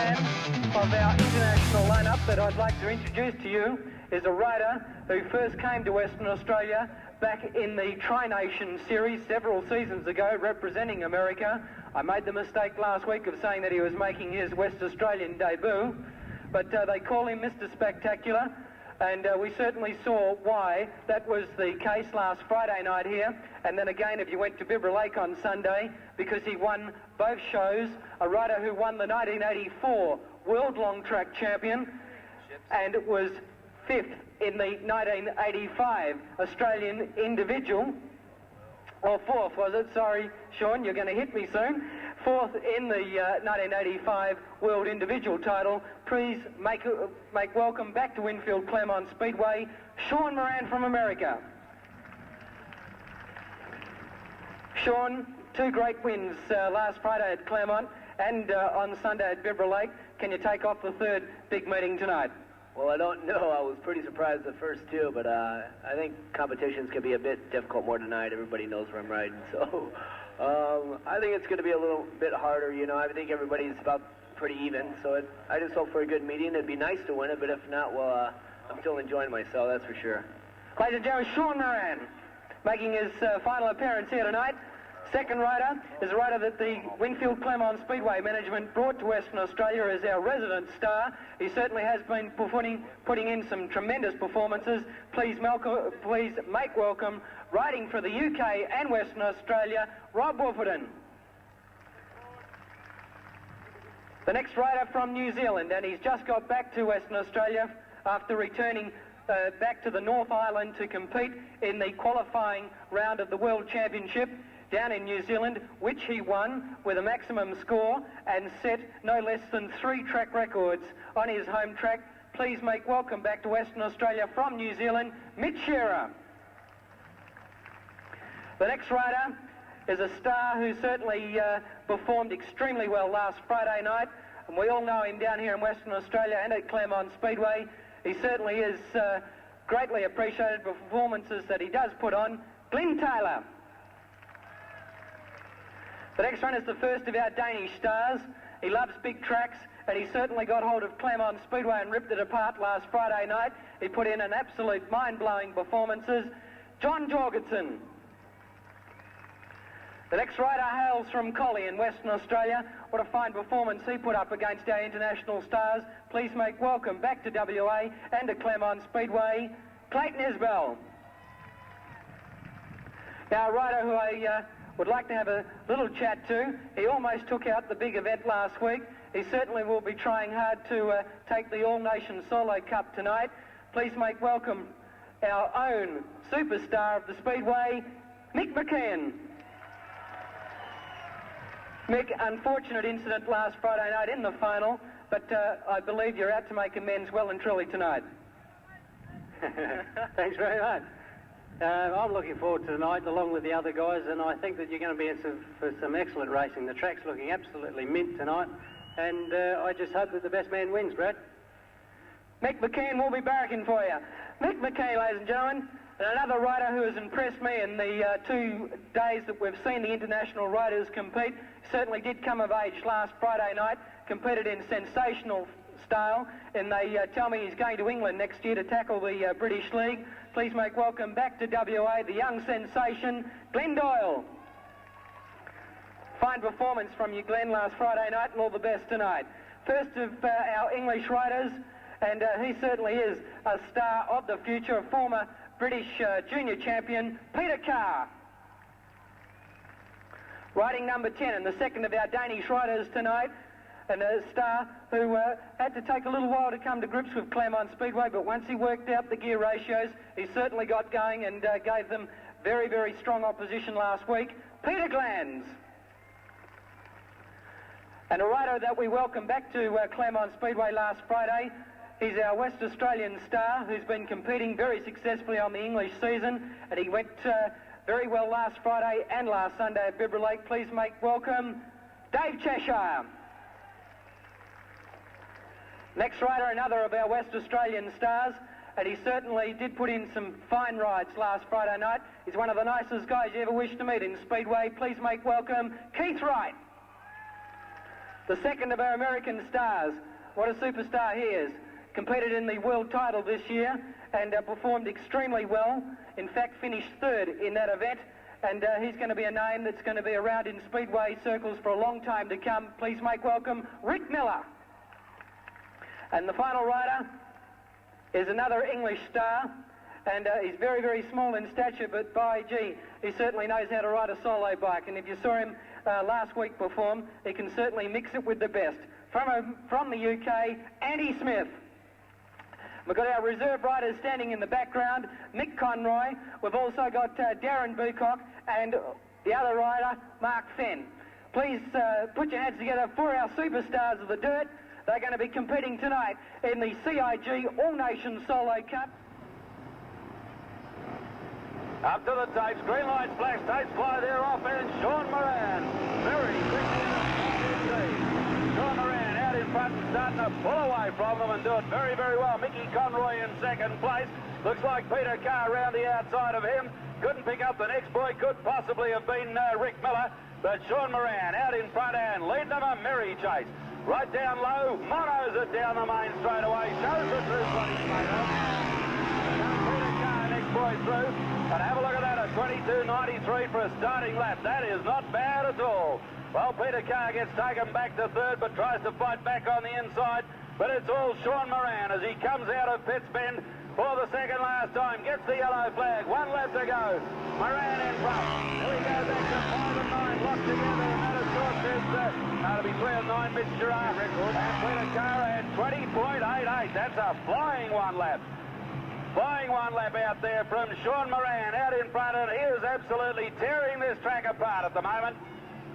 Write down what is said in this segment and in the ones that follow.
man of our international lineup that I'd like to introduce to you is a rider who first came to Western Australia back in the Tri-Nation Series several seasons ago, representing America. I made the mistake last week of saying that he was making his West Australian debut, but they call him Mr. Spectacular, and we certainly saw why that was the case last Friday night here, and then again if you went to Bibra Lake on Sunday, because he won both shows, a rider who won the 1984 World Long Track Champion, and was fifth in the 1985 Australian Individual, or fourth was it? Sorry, Sean, you're going to hit me soon. Fourth in the 1985 World Individual title. Please make welcome back to Winfield Claremont Speedway, Sean Moran from America. Sean, two great wins last Friday at Claremont and on Sunday at Bibra Lake. Can you take off the third big meeting tonight? Well, I don't know. I was pretty surprised the first two, but I think competitions can be a bit difficult more tonight. Everybody knows where I'm riding, so I think it's going to be a little bit harder. You know, I think everybody's about pretty even, so I just hope for a good meeting. It'd be nice to win it, but if not, well, I'm still enjoying myself, that's for sure. Ladies and gentlemen, Sean Moran making his final appearance here tonight. Second rider is a rider that the Winfield Claremont Speedway management brought to Western Australia as our resident star. He certainly has been putting in some tremendous performances. Please make welcome, riding for the UK and Western Australia, Rob Wolferton. The next rider from New Zealand, and he's just got back to Western Australia after returning back to the North Island to compete in the qualifying round of the World Championship down in New Zealand, which he won with a maximum score and set no less than 3 track records on his home track. Please make welcome back to Western Australia from New Zealand, Mitch Shearer. The next rider is a star who certainly performed extremely well last Friday night, and we all know him down here in Western Australia and at Claremont Speedway. He certainly is greatly appreciated for performances that he does put on, Glenn Taylor. The next one is the first of our Danish stars. He loves big tracks, and he certainly got hold of Claremont Speedway and ripped it apart last Friday night. He put in an absolute mind-blowing performances, John Jorgensen. The next rider hails from Collie in Western Australia. What a fine performance he put up against our international stars. Please make welcome back to WA and to Claremont Speedway, Clayton Isbell. Now a rider who I would like to have a little chat to. He almost took out the big event last week. He certainly will be trying hard to take the All-Nation Solo Cup tonight. Please make welcome our own superstar of the Speedway, Mick McKeon. Mick, unfortunate incident last Friday night in the final, but I believe you're out to make amends well and truly tonight. Thanks very much. I'm looking forward to tonight along with the other guys, and I think that you're going to be in for some excellent racing. The track's looking absolutely mint tonight, and I just hope that the best man wins, Brad. Mick McKeon will be barracking for you. Mick McKeon, ladies and gentlemen, and another rider who has impressed me in the 2 days that we've seen the international riders compete. Certainly did come of age last Friday night, competed in sensational style, and they tell me he's going to England next year to tackle the British League. Please make welcome back to WA, the young sensation, Glenn Doyle. Fine performance from you, Glenn, last Friday night, and all the best tonight. First of our English riders, and he certainly is a star of the future, a former British junior champion, Peter Carr. Riding number 10, and the second of our Danish riders tonight, and a star who had to take a little while to come to grips with Claremont Speedway, but once he worked out the gear ratios, he certainly got going and gave them very, very strong opposition last week, Peter Glanz. And a rider that we welcomed back to Claremont Speedway last Friday, he's our West Australian star who's been competing very successfully on the English season, and he went very well last Friday and last Sunday at Bibra Lake. Please make welcome Dave Cheshire. Next rider, another of our West Australian stars, and he certainly did put in some fine rides last Friday night. He's one of the nicest guys you ever wish to meet in Speedway. Please make welcome Keith Wright. the second of our American stars. What a superstar he is. Competed in the world title this year and performed extremely well. In fact, finished third in that event. And he's going to be a name that's going to be around in Speedway circles for a long time to come. Please make welcome Rick Miller. And the final rider is another English star. And he's very, very small in stature, but by gee, he certainly knows how to ride a solo bike. And if you saw him last week perform, he can certainly mix it with the best. From the UK, Andy Smith. We've got our reserve riders standing in the background, Mick Conroy. We've also got Darren Bucock and the other rider, Mark Fenn. Please put your hands together for our superstars of the dirt. They're going to be competing tonight in the CIG All Nations Solo Cup. Up to the tapes, green lights, flash, tapes fly, they're off, and Sean Moran. Very quickly indeed. Sean Moran out in front and starting to pull away from them and do it very, very well. Mickey Conroy in second place. Looks like Peter Carr around the outside of him. Couldn't pick up the next boy, could possibly have been Rick Miller, but Sean Moran out in front and leading them a merry chase. Right down low, monos it down the main straight away, shows the through what he's made of. Peter Carr, next boy through. And have a look at that, a 22.93 for a starting lap. That is not bad at all. Well, Peter Carr gets taken back to third, but tries to fight back on the inside. But it's all Sean Moran as he comes out of Pitts Bend for the second last time. Gets the yellow flag. 1 lap to go. Moran in front. Here we go back to 5 and 9 locked together. And that, of course, is that'll be 3 and 9 Mitch Gerard record. And Peter Carr at 20.88. That's a flying 1 lap. Flying 1 lap out there from Sean Moran out in front, and he is absolutely tearing this track apart at the moment.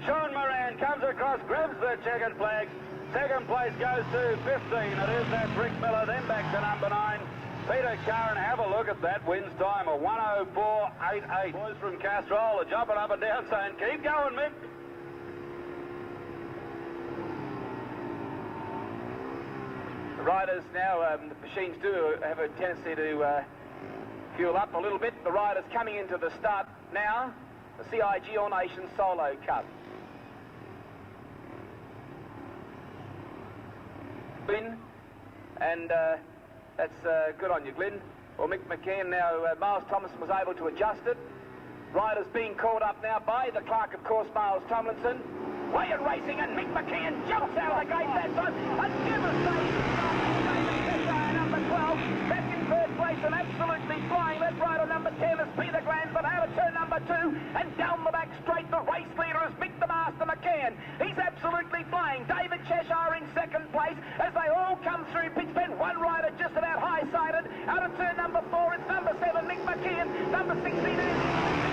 Sean Moran comes across, grabs the checkered flag. Second place goes to 15. It is that Rick Miller, then back to number 9. Peter Carr, and have a look at that, wins time of 1:04.88. Boys from Castrol are jumping up and down saying, keep going, Mick. Riders now, the machines do have a tendency to fuel up a little bit. The riders coming into the start now, the CIG All Nations Solo Cup. Glyn, and that's good on you, Glyn. Well, Mick McKeon now, Miles Thompson was able to adjust it. Riders being called up now by the clerk, of course, Miles Tomlinson. Way and racing, and Mick McKeon jumps out of the gate that time. A devastating start. Number 12, back in third place and absolutely flying. That rider number 10 is Peter Glanz, but out of turn number 2 and down the back straight. The race leader is Mick the Master McKeon. He's absolutely flying. David Cheshire in second place as they all come through Pitts Bend. One rider just about high-sided. Out of turn number 4, it's number 7, Mick McKeon. Number 16 is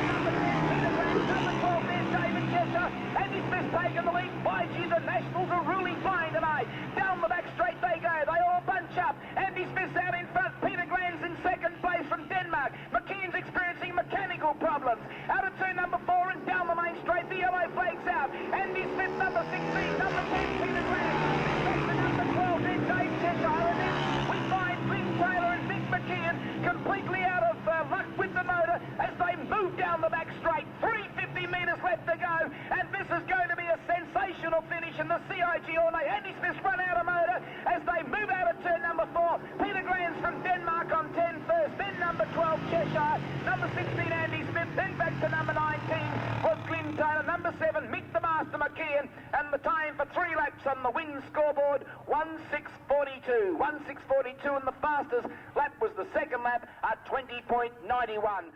number 10, Peter Glanz. Number 12, there's David Cheshire. Andy Smith taking the lead. By gee, the Nationals are really flying tonight. Down the back straight they go. They all bunch up. Andy Smith's out in front. Peter Glanz in second place from Denmark. McKeon's experiencing mechanical problems. Out of turn number 4 and down the main straight. The yellow flag's out. Andy Smith, number 16. Number 10, Peter Glanz. Back to number 12. There's Dave Cheshire. And then we find Glyn Taylor and Mick McKeon completely out of luck with the motor as they move down the back straight. 350 metres left to go. And this is going to be a sensational finish in the CIG All Night. Andy Smith's run out of motor as they move out of turn number 4. Peter Glanz from Denmark on 10 first, then number 12 Cheshire, number 16 Andy Smith, then back to number 19 was Glyn Taylor, number 7 Mick the Master McKeon, and the time for 3 laps on the win scoreboard 1:06.42. 1:06.42, and the fastest lap was the second lap at 20.91.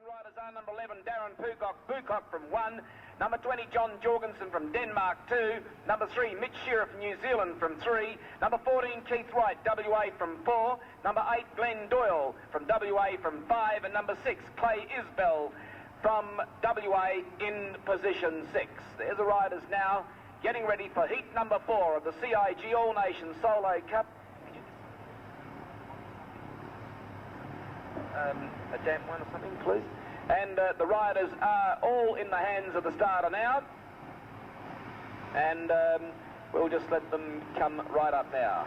Riders are number 11, Darren Bucock from 1, number 20, John Jorgensen from Denmark 2, number 3, Mitch Shearer from New Zealand from 3, number 14, Keith Wright, WA from 4, number 8, Glenn Doyle from WA from 5, and number 6, Clay Isbell from WA in position 6. There's the riders now getting ready for heat number 4 of the CIG All Nations Solo Cup. A damp one or something, please. And the riders are all in the hands of the starter now. And we'll just let them come right up now.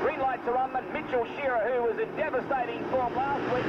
Green lights are on, and Mitchell Shearer, who was in devastating form last week,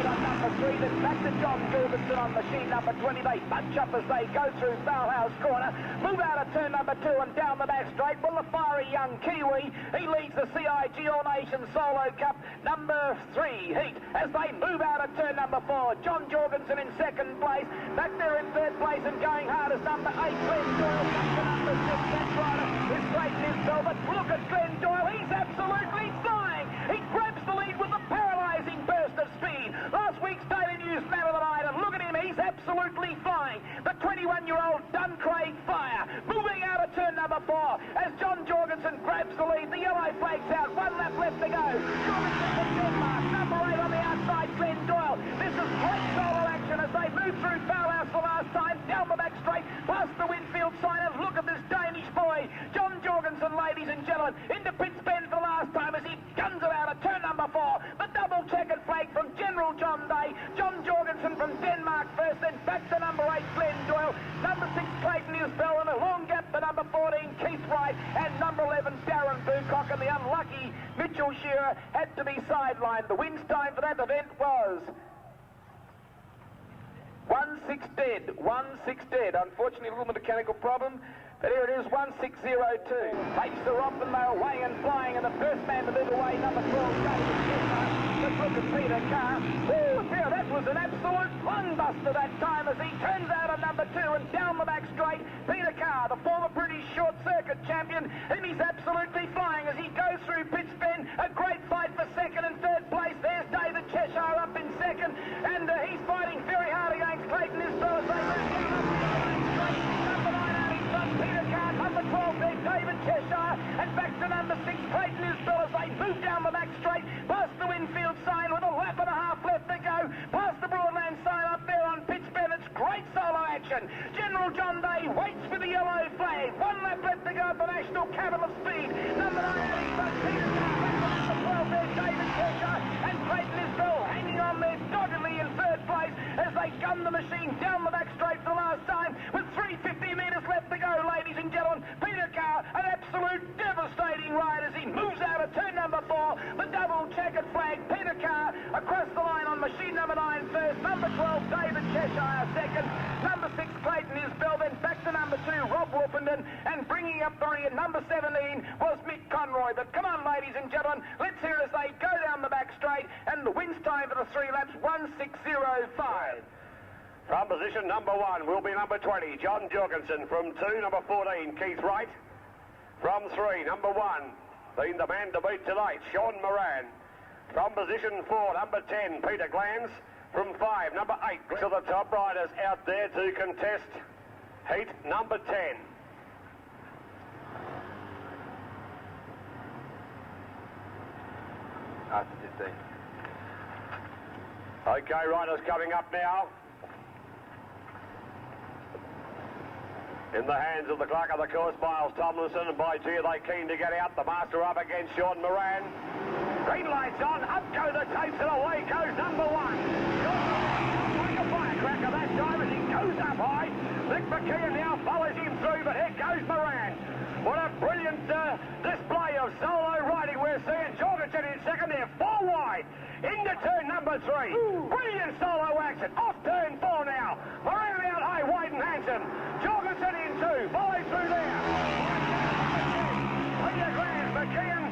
on number 3. 3. Then back to John Jorgensen on machine number 20. They bunch up as they go through Foulhouse Corner. Move out of turn number 2 and down the back straight. Well, the fiery young Kiwi, he leads the CIG All Nations Solo Cup number 3 heat as they move out of turn number 4. John Jorgensen in second place. Back there in third place and going hard is number 8, Glenn Doyle. Back to number 6, that rider is great in but look at Glenn Doyle. He's absolutely flying. He grabs the lead with a paralysing burst of speed. Last week's Daily News Man of the Night, and look at him. He's absolutely flying. The 21-year-old Duncraig Fire moving out of turn number 4 as John Jorgensen grabs the lead. The yellow flag's out. 1 lap left to go. Jorgensen from Denmark. Number 8 on the outside, Glenn Doyle. This is great solo action as they move through Foulhouse for the last time. Down the back straight, past the Winfield sign, and look at this Danish boy, John Jorgensen, ladies and gentlemen, into Pitts Bend for the last time as he guns it out of turn number 4. The double checkered flag from General John Day. John Jorgensen from Denmark first, then back to number 8, Glenn Doyle. Number 6, Clayton Isbell, and a long gap to number 14, Keith Wright, and number 11, Darren Bucock, and the unlucky Mitchell Shearer had to be sidelined. The wins time for that event was 1-6 dead. 1-6 dead. Unfortunately, a little mechanical problem. But here it is, 1602. Takes the off and they're away and flying, and the first man to move away, number 12, David Chestnut. Let's look at Peter Carr. Ooh, dear, that was an absolute lungbuster that time as he turns out of number 2 and down the back straight. Peter Carr, the former British short circuit champion, and he's absolutely flying as he goes through Pitts Bend. A great fight for second and third place. There's David Cheshire up in second, and he's fighting very hard against Clayton Isbell as they move down up the back straight. Number 9 out in front, Peter Carr. Number 12 there, David Cheshire, and back to number 6, Clayton Isbell as they move down the back straight, past the Winfield sign with a lap and a half left to go, past the Broadland sign up there on Pitts Bend. It's great solo action. General John Day waits for the yellow flag. 1 lap left to go at the National Capital of Speed. Number 9 out in front, Peter Carr, back to number 12 there, David Cheshire, and Clayton Isbell hanging on there doggedly in third place as they gun the machine down the back straight for the last time with 350 metres left to go, ladies and gentlemen. Peter Carr, an absolute devastating ride as he moves out of turn number 4. The double checkered flag. Peter Carr across the line on machine number 9 first. Number 12, David Cheshire second. Number 6, Clayton Isbell. Then back to number 2, Rob Wolfenden. And bringing up the rear, number 17 was Mick Conroy. But come on, ladies and gentlemen, let's hear as they go down the back straight. And the wins time for the 3 laps, 1605. From position number 1 will be number 20, John Jorgensen. From 2, number 14, Keith Wright. From 3, number 1, been the man to beat tonight, Sean Moran. From position 4, number 10, Peter Glans. From 5, number 8, to the top riders out there to contest heat number 10. After 15. Okay, riders coming up now. In the hands of the clerk of the course, Miles Tomlinson, and by G, they keen to get out. The master up against Sean Moran. Green lights on, up go the tapes, and away goes number 1. Like a firecracker that time as he goes up high. Mick McKeon now follows him through, but here goes Moran. What a brilliant display of solo riding we're seeing. Jorgensen in second there, 4 wide. Into turn number 3. Brilliant solo action. Off turn 4 now. Moran out high, wide and handsome. Jorgensen in 2. Follow through there. Peter Grant, McKeon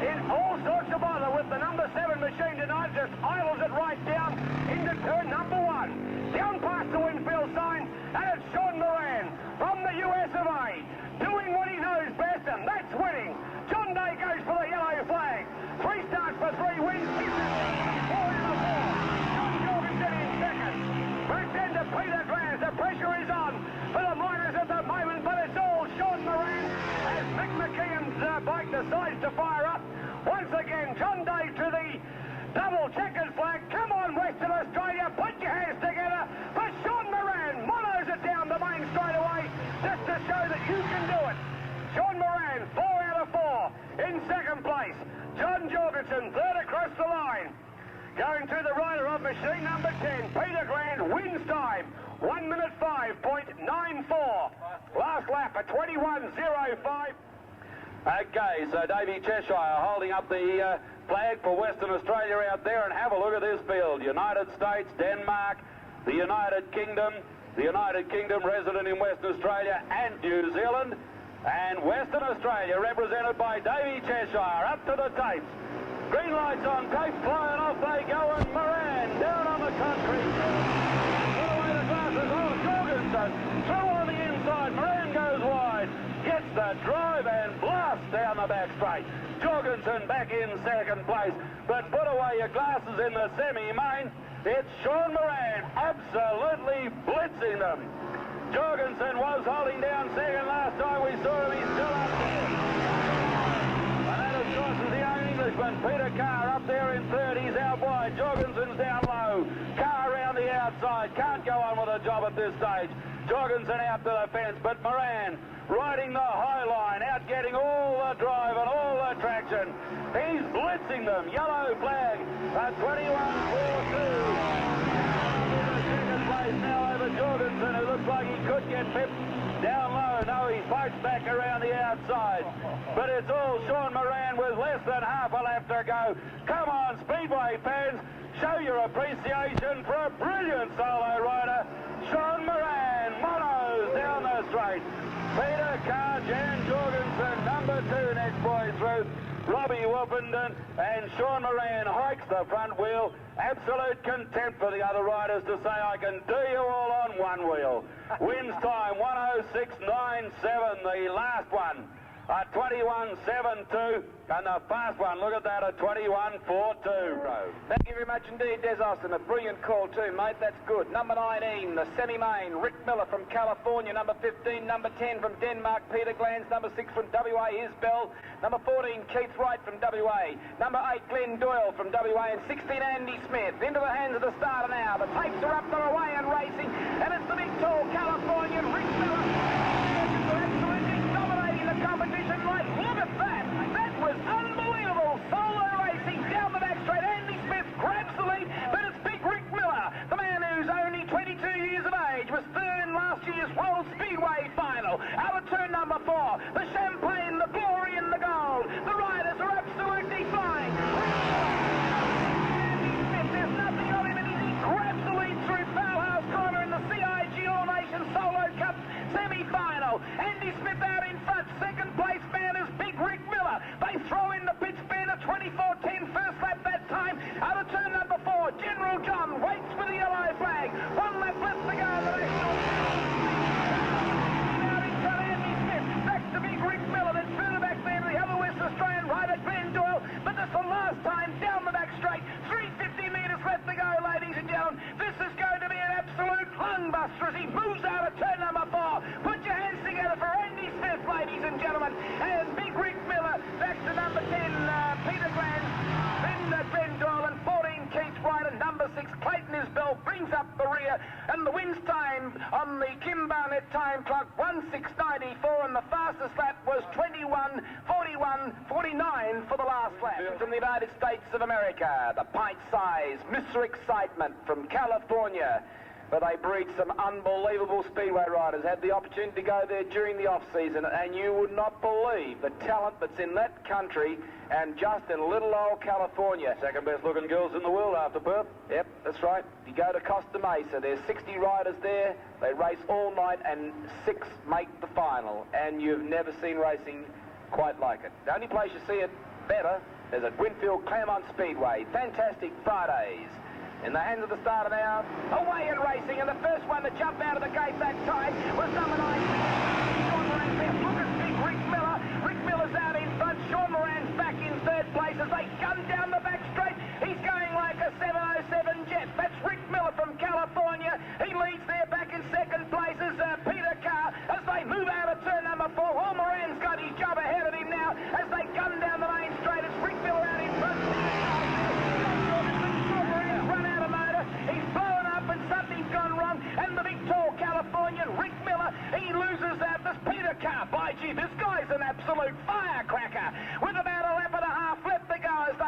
in all sorts of bother with the number 7 machine tonight. Just idles it right down into turn number 1. Down past the Winfield sign, and it's Sean Moran from the US of A. Doing what he knows best, and that's winning. John Day goes for the yellow flag. 3 starts for 3 wins. 4 out of 4. John Jorgensen in second. Back then to Peter Glans. The pressure is on for the miners at the moment, but it's all Sean Moran as Mick McKeon's bike decides to fire up. Once again, John Day to the double checkered flag. Come on, Western Australia, put your hands together for Sean Moran. Monos it down the main straightaway just to show that you can do it. Sean Moran, 4 out of 4 in second place. John Jorgensen, third across the line. Going to the rider of machine number 10, Peter Grand, wins time, 1 minute 5.94. Last lap at 21.05. Okay, so Davey Cheshire holding up the flag for Western Australia out there, and have a look at this field. United States, Denmark, the United Kingdom resident in Western Australia and New Zealand, and Western Australia represented by Davy Cheshire up to the tapes. Green lights on, tapes flying off they go, and Moran down on the country. Put away the glasses. Oh, Jorgensen through on the inside. Moran goes wide, gets the drive and blasts down the back straight. Jorgensen back in second place, but put away your glasses in the semi-main. It's Sean Moran absolutely blitzing them. Jorgensen was holding down second last time we saw him. He's still up there. And that, of course, is the young Englishman. Peter Carr up there in third. He's out wide. Jorgensen's down low. Carr around the outside. Can't go on with the job at this stage. Jorgensen out to the fence, but Moran riding the high line, out getting all the drive and all the traction. He's blitzing them. Yellow flag. A 21.42. Now over Jorgensen, who looks like he could get pipped down low. No, he fights back around the outside. But it's all Sean Moran with less than half a lap to go. Come on, Speedway fans, show your appreciation for a brilliant solo rider. Sean Moran, monos down the straight. Peter Carr, Jan Jorgensen, number 2 next boy through. Robbie Wolfenden and Sean Moran hikes the front wheel. Absolute contempt for the other riders to say, I can do you all on one wheel. Wins time 106.97, the last one. A 21.72, and the fast one, look at that, a 21.42. Thank you very much indeed, Des Austin. A brilliant call too, mate. That's good. Number 19, the semi-main, Rick Miller from California. Number 15, number 10 from Denmark, Peter Glans. Number 6 from WA, Isbell. Number 14, Keith Wright from WA. Number 8, Glenn Doyle from WA. And 16, Andy Smith. Into the hands of the starter now. The tapes are up, they're away and racing. And it's the big, tall Californian Rick Miller. Competition, right? Look at that! That was unbelievable! Solo racing down the back straight. Andy Smith grabs the lead, but it's big Rick Miller, the man who's only 22 years of age, was third in last year's World Speedway final. Out of turn number 4, the champagne, the glory, and the gold. The riders are absolutely flying. Andy Smith, there's nothing of him, and he grabs the lead through Foulhouse Corner in the CIG All Nation Solo Cup semi-final. Andy Smith out in front. Second place man is big Rick Miller. They throw in the pit spin at 24.10 first lap that time. Out of turn number 4, General John waits for the yellow flag. 1 lap left to go. The national. Out in front, Andy Smith. Back to big Rick Miller. Then further back there to the other West Australian rider, Glenn Doyle. But this is the last time down the back straight. 350 metres left to go, ladies and gentlemen. This is going to be an absolute lungbuster as he moves out of turn number 4. Put your hands together for Andy Smith, ladies and gentlemen. And big Rick Miller back to number 10, Peter Glans. Then Glenn Doyle, and 14, Keith Wright, and number 6, Clayton Isbell brings up the rear. And the wins time on the Kim Barnett time clock, 1:06.94, and the fastest lap was 21:41.49 for the last lap. From the United States of America, the pint size Mr. Excitement from California. But they breed some unbelievable speedway riders. Had the opportunity to go there during the off-season, and you would not believe the talent that's in that country and just in little old California. Second best looking girls in the world after Perth. Yep, that's right. You go to Costa Mesa, there's 60 riders there. They race all night, and 6 make the final. And you've never seen racing quite like it. The only place you see it better is at Winfield Claremont Speedway. Fantastic Fridays. In the hands of the starter now, away and racing, and the first one to jump out of the gate that time was number 9. Sean Moran. Look at big Rick Miller. Rick Miller's out in front. Sean Moran's back in third place as they gun down the back straight. He's going like a 707 jet. That's Rick Miller from California. He leads there. Back in second place is Peter Carr as they move out of turn number 4. Well, Moran's got his job ahead of him now as they gun down the main straight. It's Rick Miller out in front. He's blown up and something's gone wrong, and the big tall Californian Rick Miller, he loses out. This Peter Carr, by gee, this guy's an absolute firecracker with about a lap and a half left to go as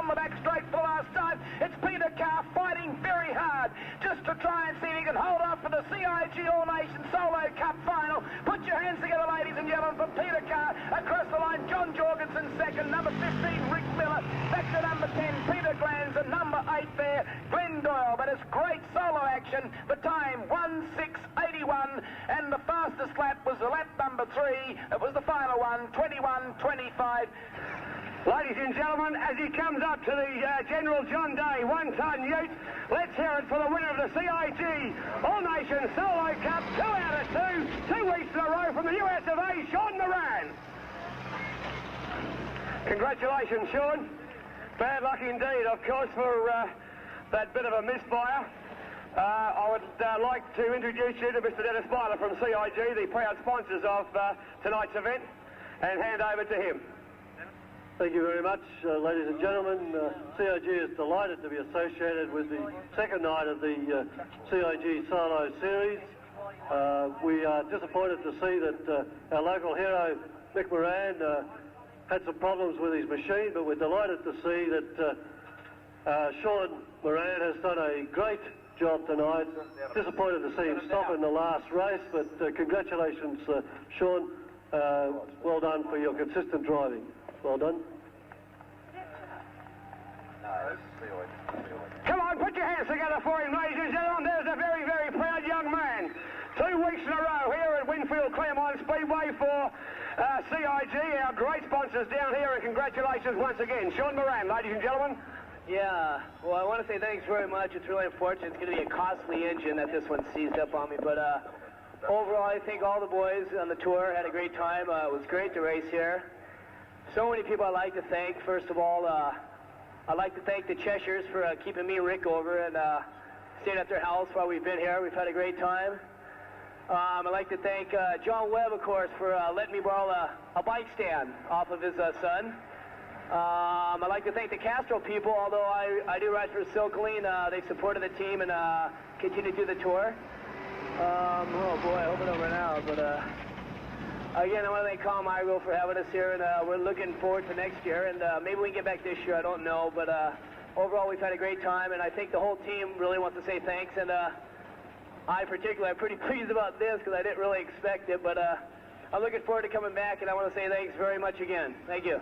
down the back straight for the last time. It's Peter Carr fighting very hard just to try and see if he can hold off for the CIG All Nation Solo Cup final. Put your hands together, ladies and gentlemen, for Peter Carr. Across the line, John Jorgensen second, number 15, Rick Miller. Back to number 10, Peter Glanz, and number 8 there, Glenn Doyle. But it's great solo action. The time, 1:6:81, and the fastest lap was the lap number 3. It was the final one, 21:25. Ladies and gentlemen, as he comes up to the General John Day 1-ton ute, let's hear it for the winner of the CIG All-Nation Solo Cup, 2 out of 2 weeks in a row from the US of A, Sean Moran. Congratulations, Sean. Bad luck indeed, of course, for that bit of a misfire. I would like to introduce you to Mr. Dennis Myler from CIG, the proud sponsors of tonight's event, and hand over to him. Thank you very much, ladies and gentlemen. CIG is delighted to be associated with the second night of the CIG Solo Series. We are disappointed to see that our local hero, Mick Moran, had some problems with his machine, but we're delighted to see that Sean Moran has done a great job tonight. Disappointed to see him stop in the last race, but congratulations, Sean. Well done for your consistent driving. Well done. Come on, put your hands together for him, ladies and gentlemen. There's a very, very proud young man. 2 weeks in a row here at Winfield Claremont Speedway for CIG, our great sponsors down here, and congratulations once again. Sean Moran, ladies and gentlemen. Yeah, well, I want to say thanks very much. It's really unfortunate. It's going to be a costly engine that this one seized up on me, but overall, I think all the boys on the tour had a great time. It was great to race here. So many people I'd like to thank. First of all, I'd like to thank the Cheshires for keeping me and Rick over and staying at their house while we've been here. We've had a great time. I'd like to thank John Webb, of course, for letting me borrow a bike stand off of his son. I'd like to thank the Castro people, although I do ride for Silkeline. They supported the team and continue to do the tour. Oh boy, I hope I don't run out, but again, I want to thank Colin Myro for having us here, and we're looking forward to next year, and maybe we can get back this year, I don't know, but overall we've had a great time, and I think the whole team really wants to say thanks, and I particularly am pretty pleased about this because I didn't really expect it, but I'm looking forward to coming back, and I want to say thanks very much again. Thank you.